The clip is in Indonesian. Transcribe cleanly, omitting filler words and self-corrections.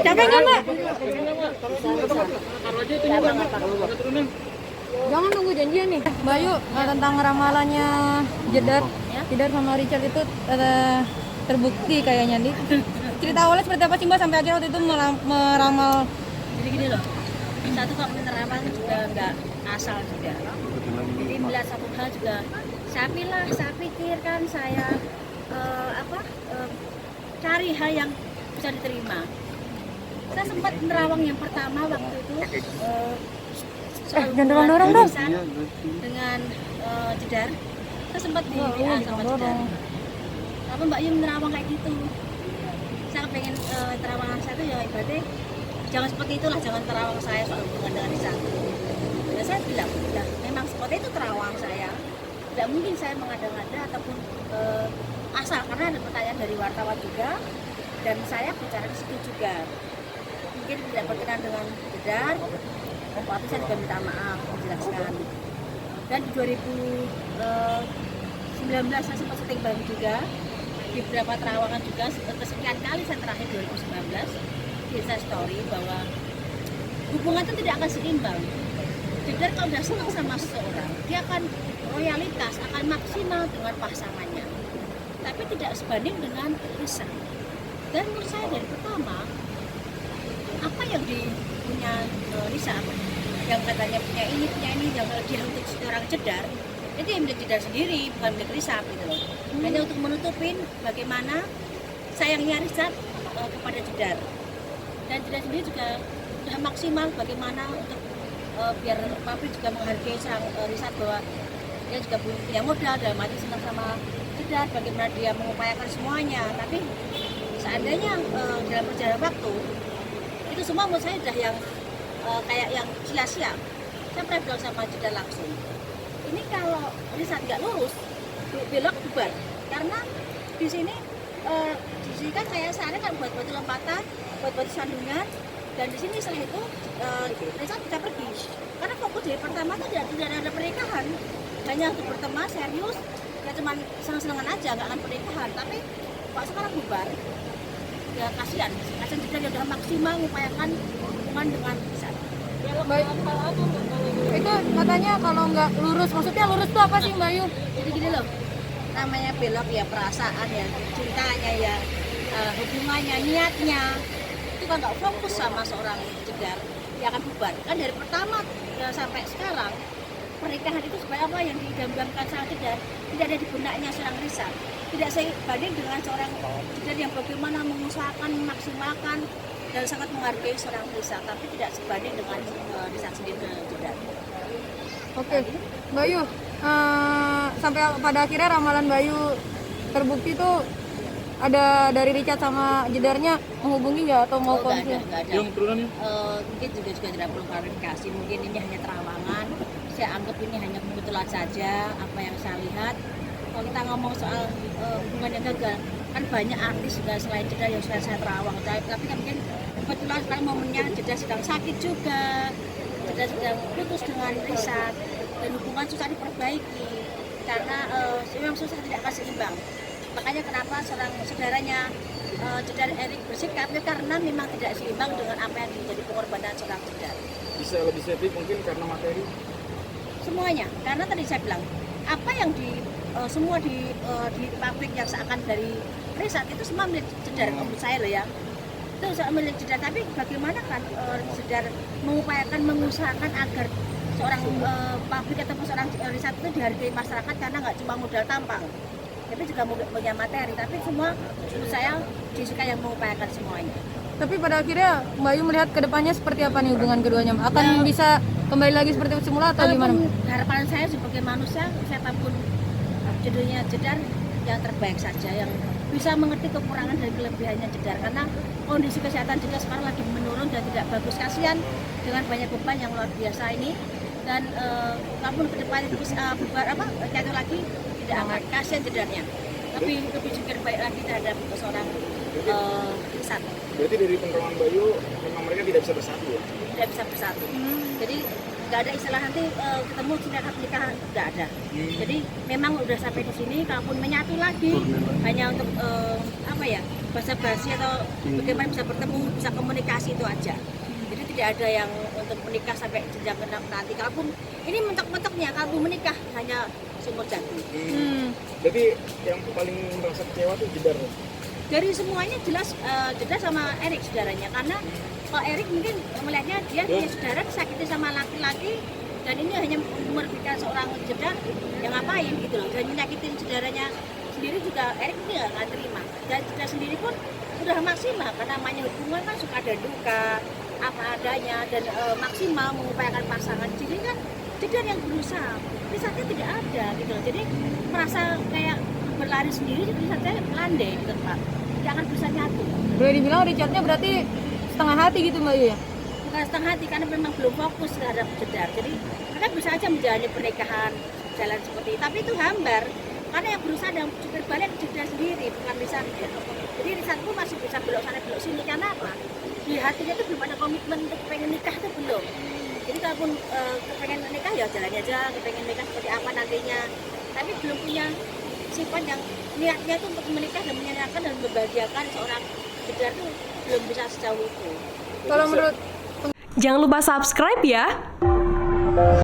Capek nggak Mbak? Jangan nunggu janjian nih. Bayu, tentang ramalannya Jedar sama Richard itu terbukti kayaknya nih. Cerita awalnya seperti apa sih Mbak sampai akhirnya waktu itu meramal? Jadi gini loh, satu kalau menerapkan juga nggak asal juga. Jadi melihat satu hal juga, saya pikirkan saya cari hal yang bisa diterima. Saya sempat nerawang yang pertama waktu itu jangan dorong dong. Dengan Jedar, saya sempat di WA sama Jedar. Apa Mbak Yu nerawang kayak gitu? Saya pengen terawangan saya itu ya ibaratnya jangan seperti itulah, jangan terawang saya soal hubungan dengan Risa. Dan saya bilang, ya memang seperti itu terawang saya. Tidak mungkin saya mengada-ngada ataupun asal, karena ada pertanyaan dari wartawan juga dan saya bicara di situ juga. Mungkin tidak berkenan dengan Jedar, waktu saya juga minta maaf, menjelaskan. Dan di 2019 saya sempat syuting bareng juga di beberapa terawangan juga, kesekian kali saya terakhir 2019 di Insta Story bahwa hubungan itu tidak akan seimbang. Jedar kalau sudah senang sama seseorang, dia akan loyalitas, akan maksimal dengan pasangannya, tapi tidak sebanding dengan Risa. Dan menurut saya dari pertama, apa yang punya Risa, yang katanya punya ini, yang dia untuk seorang Jedar, itu yang milik Jedar sendiri, bukan milik Risa gitu loh. Hanya untuk menutupin bagaimana sayangnya Risa kepada Jedar. Dan Jedar sendiri juga sudah maksimal bagaimana untuk biar publik juga menghargai sang Risa, bahwa dia juga punya modal dalam arti senang sama Jedar, bagaimana dia mengupayakan semuanya. Tapi seandainya dalam perjalanan waktu itu semua menurut saya sudah yang kayak yang sia-sia. Saya pernah bilang sama Jedar langsung, ini kalau Risa tidak lurus, belok bubar. Karena di sini kan kayak saya kan buat batu lompatan, buat batu sandungan, dan di sini setelah itu Risa bisa pergi. Karena fokus dari pertama itu tidak ada pernikahan, hanya untuk berteman serius, ya cuma senang-senangan aja, nggak akan pernikahan. Tapi kok sekarang bubar, ya kasihan Jedar yang udah maksimal mengupayakan hubungan dengan Risa. Baik. Itu katanya kalau nggak lurus, maksudnya lurus itu apa sih Mbak Yu? Jadi gini loh, namanya belok ya perasaan ya, cintanya ya, hubungannya, niatnya. Itu kan nggak fokus sama seorang Jedar, dia akan bubar. Kan dari pertama sampai sekarang, pernikahan itu supaya apa yang didamkan sama Jedar tidak ada di benaknya seorang Risa. Tidak sebanding dengan seorang Jedar yang bagaimana mengusahakan, memaksimalkan dan sangat menghargai seorang Risa, tapi tidak sebanding dengan Risa sendiri dengan Jedar. Oke, Mbak Yu, sampai pada akhirnya ramalan Mbak Yu terbukti tuh ada dari Richard sama Jedarnya menghubungi nggak atau mau konsul? Nggak ada. Mungkin juga tidak perlu klarifikasi, mungkin ini hanya terawangan. Saya anggap ini hanya kebetulan saja apa yang saya lihat. Kalau kita ngomong soal hubungan yang gagal, kan banyak artis juga selain Jedar yang sudah saya terawang. Tapi kan mungkin kebetulan sekarang momennya Jedar sedang sakit juga, Jedar sedang putus dengan Risa, dan hubungan susah diperbaiki karena memang susah, tidak akan seimbang. Makanya kenapa seorang saudaranya Jedar Erik bersikap ya, karena memang tidak seimbang dengan apa yang menjadi pengorbanan seorang Jedar. Bisa lebih sedikit mungkin karena materi? Semuanya, karena tadi saya bilang apa yang semua di pabrik yang seakan dari Risa itu semua milik Jedar, menurut saya loh ya. Itu milik Jedar, tapi bagaimana kan Jedar mengupayakan, mengusahakan agar seorang pabrik ataupun seorang Risa itu dihargai masyarakat karena nggak cuma modal tampang, tapi juga punya materi. Tapi semua menurut saya Jessica yang mengupayakan semuanya. Tapi pada akhirnya Mbak Yu melihat kedepannya seperti apa nih hubungan keduanya? Akan bisa kembali lagi seperti semula atau gimana? Harapan saya sebagai manusia, siapapun jodohnya Jedar, yang terbaik saja, yang bisa mengerti kekurangan dan kelebihannya Jedar, karena kondisi kesehatan juga sekarang lagi menurun dan tidak bagus. Kasihan dengan banyak beban yang luar biasa ini, dan walaupun ke depan itu bubar jatuh lagi, tidak akan kasihan Jedarnya, tapi lebih jujur baik lagi terhadap seorang Risa. Berarti dari penerawangan Bayu memang mereka tidak bisa bersatu ya? Tidak bisa bersatu. Jadi nggak ada istilah nanti ketemu sindikat nikah, nggak ada. Jadi memang udah sampai di sini, kalaupun menyatu lagi hanya untuk apa ya, basa-basi atau bagaimana bisa bertemu, bisa komunikasi itu aja. Jadi tidak ada yang untuk menikah sampai jenjang nanti. Kalaupun ini mentok-mentoknya, kalau menikah hanya sumur jati. Jadi yang paling merasa kecewa tuh Jedar. Dari semuanya jelas Jedar sama Erik saudaranya, karena kalau Erik mungkin melihatnya dia punya saudara disakiti sama laki-laki, dan ini hanya merugikan seorang Jedar yang ngapain gitu loh, dan menyakitin saudaranya sendiri juga Erik ini nggak terima. Dan Jedar sendiri pun udah maksimal, karena namanya hubungan kan suka ada duka apa adanya, dan maksimal mengupayakan pasangan. Jadi kan Jedar yang berusaha, Richardnya tidak ada gitu loh. Jadi merasa kayak berlari sendiri, Richardnya landai gitu Pak, tidak akan bisa nyatu. Boleh dibilang Richardnya berarti setengah hati gitu Mbak Yu ya? Bukan setengah hati, karena memang belum fokus terhadap Jedar. Jadi mereka bisa aja menjalani pernikahan jalan seperti itu, tapi itu hambar karena yang berusaha dan jungkir balik Jedar sendiri, bukan Richard. Jadi Richard pun masih bisa belok sana belok sini, karena apa? Di hatinya itu belum ada komitmen untuk pengen nikah, itu belum. Jadi kalaupun kepengen nikah ya jalan aja, kepengen nikah seperti apa nantinya, tapi belum punya sifat yang niatnya itu untuk menikah dan menyenangkan dan membahagiakan seorang Jedar itu belum bisa sejauh itu. Kalau menurut Jangan lupa subscribe ya.